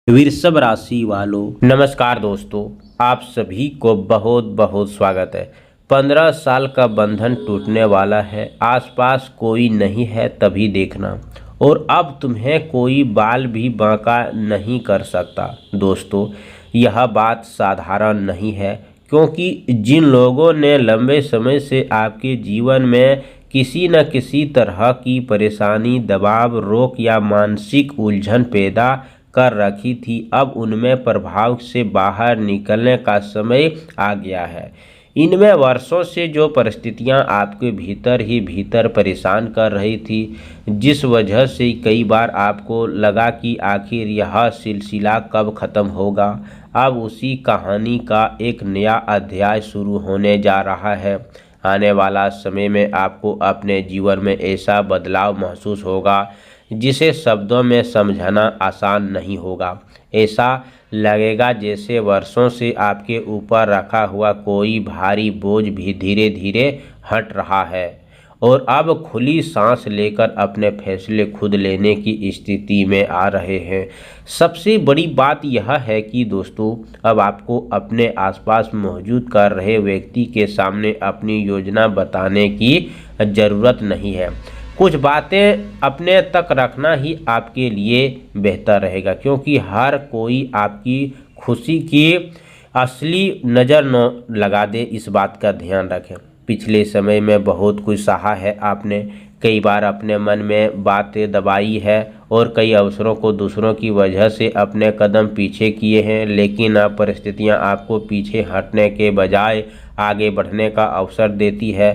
वृषभ राशि वालों, नमस्कार दोस्तों। आप सभी को बहुत बहुत स्वागत है। 15 साल का बंधन टूटने वाला है। आसपास कोई नहीं है तभी देखना, और अब तुम्हें कोई बाल भी बांका नहीं कर सकता। दोस्तों, यह बात साधारण नहीं है, क्योंकि जिन लोगों ने लंबे समय से आपके जीवन में किसी न किसी तरह की परेशानी, दबाव, रोक या मानसिक उलझन पैदा कर रखी थी, अब उनमें प्रभाव से बाहर निकलने का समय आ गया है। इनमें वर्षों से जो परिस्थितियां आपके भीतर ही भीतर परेशान कर रही थी, जिस वजह से कई बार आपको लगा कि आखिर यह सिलसिला कब ख़त्म होगा, अब उसी कहानी का एक नया अध्याय शुरू होने जा रहा है। आने वाला समय में आपको अपने जीवन में ऐसा बदलाव महसूस होगा जिसे शब्दों में समझाना आसान नहीं होगा। ऐसा लगेगा जैसे वर्षों से आपके ऊपर रखा हुआ कोई भारी बोझ भी धीरे धीरे हट रहा है, और अब खुली सांस लेकर अपने फैसले खुद लेने की स्थिति में आ रहे हैं। सबसे बड़ी बात यह है कि दोस्तों, अब आपको अपने आसपास मौजूद कर रहे व्यक्ति के सामने अपनी योजना बताने की ज़रूरत नहीं है। कुछ बातें अपने तक रखना ही आपके लिए बेहतर रहेगा, क्योंकि हर कोई आपकी खुशी की असली नज़र न लगा दे, इस बात का ध्यान रखें। पिछले समय में बहुत कुछ सहा है आपने, कई बार अपने मन में बातें दबाई है और कई अवसरों को दूसरों की वजह से अपने कदम पीछे किए हैं, लेकिन अब परिस्थितियां आपको पीछे हटने के बजाय आगे बढ़ने का अवसर देती है।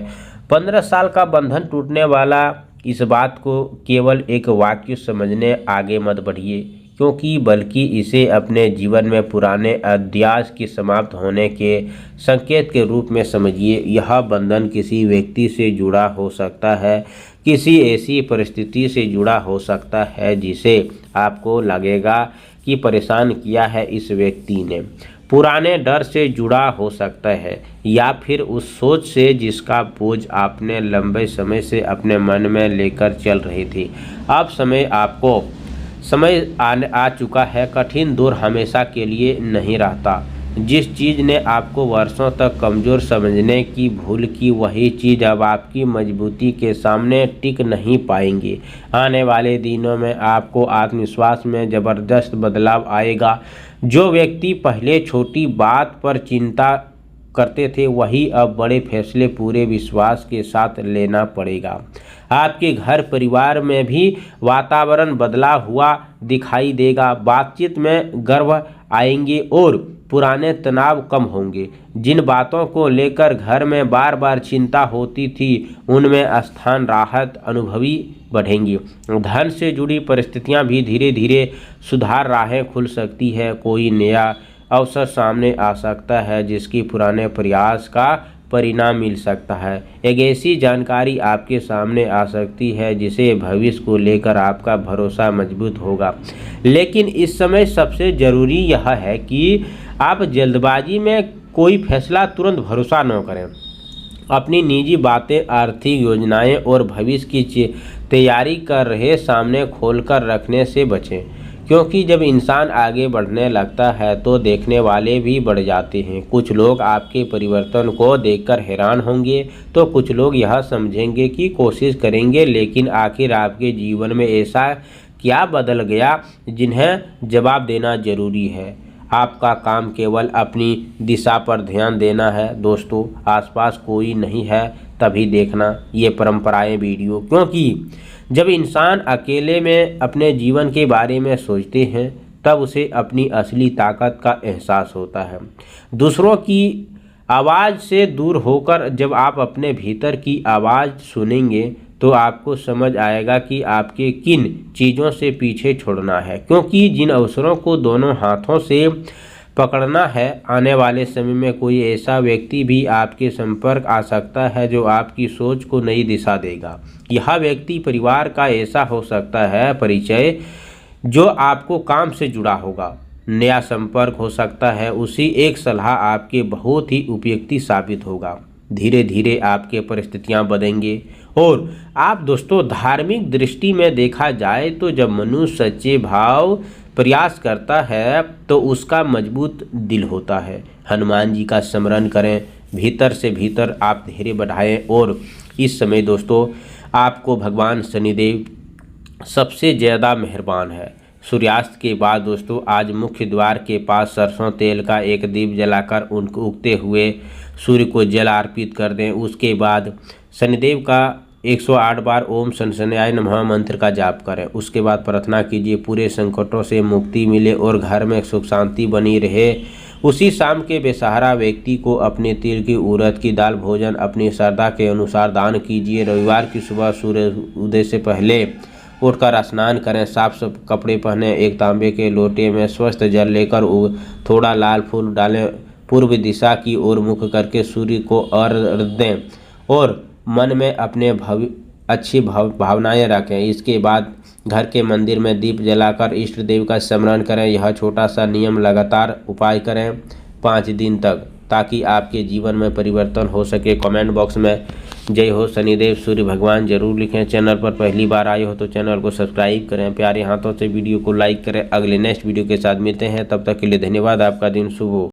15 साल का बंधन टूटने वाला, इस बात को केवल एक वाक्य समझने आगे मत बढ़िए, क्योंकि बल्कि इसे अपने जीवन में पुराने अध्याय के समाप्त होने के संकेत के रूप में समझिए। यह बंधन किसी व्यक्ति से जुड़ा हो सकता है, किसी ऐसी परिस्थिति से जुड़ा हो सकता है जिसे आपको लगेगा कि परेशान किया है इस व्यक्ति ने। पुराने डर से जुड़ा हो सकता है, या फिर उस सोच से जिसका बोझ आपने लंबे समय से अपने मन में लेकर चल रही थी। अब समय आ चुका है। कठिन दौर हमेशा के लिए नहीं रहता। जिस चीज़ ने आपको वर्षों तक कमज़ोर समझने की भूल की, वही चीज़ अब आपकी मजबूती के सामने टिक नहीं पाएंगी। आने वाले दिनों में आपको आत्मविश्वास में ज़बरदस्त बदलाव आएगा। जो व्यक्ति पहले छोटी बात पर चिंता करते थे, वही अब बड़े फैसले पूरे विश्वास के साथ लेना पड़ेगा। आपके घर परिवार में भी वातावरण बदला हुआ दिखाई देगा। बातचीत में गर्व आएंगे और पुराने तनाव कम होंगे। जिन बातों को लेकर घर में बार बार चिंता होती थी, उनमें स्थान, राहत, अनुभवी बढ़ेंगी। धन से जुड़ी परिस्थितियां भी धीरे धीरे सुधार राहें खुल सकती है। कोई नया अवसर सामने आ सकता है जिसकी पुराने प्रयास का परिणाम मिल सकता है। एक ऐसी जानकारी आपके सामने आ सकती है जिसे भविष्य को लेकर आपका भरोसा मजबूत होगा। लेकिन इस समय सबसे ज़रूरी यह है कि आप जल्दबाजी में कोई फैसला तुरंत भरोसा न करें। अपनी निजी बातें, आर्थिक योजनाएं और भविष्य की तैयारी कर रहे सामने खोलकर रखने से बचें, क्योंकि जब इंसान आगे बढ़ने लगता है तो देखने वाले भी बढ़ जाते हैं। कुछ लोग आपके परिवर्तन को देखकर हैरान होंगे, तो कुछ लोग यह समझेंगे कि कोशिश करेंगे, लेकिन आखिर आपके जीवन में ऐसा क्या बदल गया जिन्हें जवाब देना जरूरी है। आपका काम केवल अपनी दिशा पर ध्यान देना है। दोस्तों, आसपास कोई नहीं है तभी देखना, ये परंपराएं वीडियो, क्योंकि जब इंसान अकेले में अपने जीवन के बारे में सोचते हैं, तब उसे अपनी असली ताकत का एहसास होता है। दूसरों की आवाज़ से दूर होकर जब आप अपने भीतर की आवाज़ सुनेंगे, तो आपको समझ आएगा कि आपके किन चीज़ों से पीछे छोड़ना है, क्योंकि जिन अवसरों को दोनों हाथों से पकड़ना है। आने वाले समय में कोई ऐसा व्यक्ति भी आपके संपर्क आ सकता है जो आपकी सोच को नई दिशा देगा। यह व्यक्ति परिवार का ऐसा हो सकता है परिचय जो आपको काम से जुड़ा होगा। नया संपर्क हो सकता है, उसी एक सलाह आपके बहुत ही उपयुक्ति साबित होगा। धीरे धीरे आपके परिस्थितियां बदलेंगे। और आप दोस्तों, धार्मिक दृष्टि में देखा जाए तो जब मनुष्य सच्चे भाव प्रयास करता है तो उसका मजबूत दिल होता है। हनुमान जी का स्मरण करें, भीतर से भीतर आप धैर्य बढ़ाएं। और इस समय दोस्तों आपको भगवान शनिदेव सबसे ज़्यादा मेहरबान है। सूर्यास्त के बाद दोस्तों आज मुख्य द्वार के पास सरसों तेल का एक दीप जलाकर उनको उगते हुए सूर्य को जल अर्पित कर दें। उसके बाद शनिदेव का 108 बार ओम शनशनाय नमः मंत्र का जाप करें। उसके बाद प्रार्थना कीजिए पूरे संकटों से मुक्ति मिले और घर में सुख शांति बनी रहे। उसी शाम के बेसहारा व्यक्ति को अपने तिल की उड़द की दाल भोजन अपनी श्रद्धा के अनुसार दान कीजिए। रविवार की सुबह सूर्य उदय से पहले उठकर स्नान करें, साफ कपड़े पहने, एक तांबे के लोटे में स्वस्थ जल लेकर थोड़ा लाल फूल डालें, पूर्व दिशा की ओर मुख करके सूर्य को अर्घ्य दें और मन में अपने अच्छी भावनाएं रखें। इसके बाद घर के मंदिर में दीप जलाकर इष्ट देव का स्मरण करें। यह छोटा सा नियम लगातार उपाय करें 5 दिन तक, ताकि आपके जीवन में परिवर्तन हो सके। कमेंट बॉक्स में जय हो शनिदेव सूर्य भगवान जरूर लिखें। चैनल पर पहली बार आए हो तो चैनल को सब्सक्राइब करें, प्यारे हाथों से वीडियो को लाइक करें। अगले नेक्स्ट वीडियो के साथ मिलते हैं, तब तक के लिए धन्यवाद। आपका दिन शुभ हो।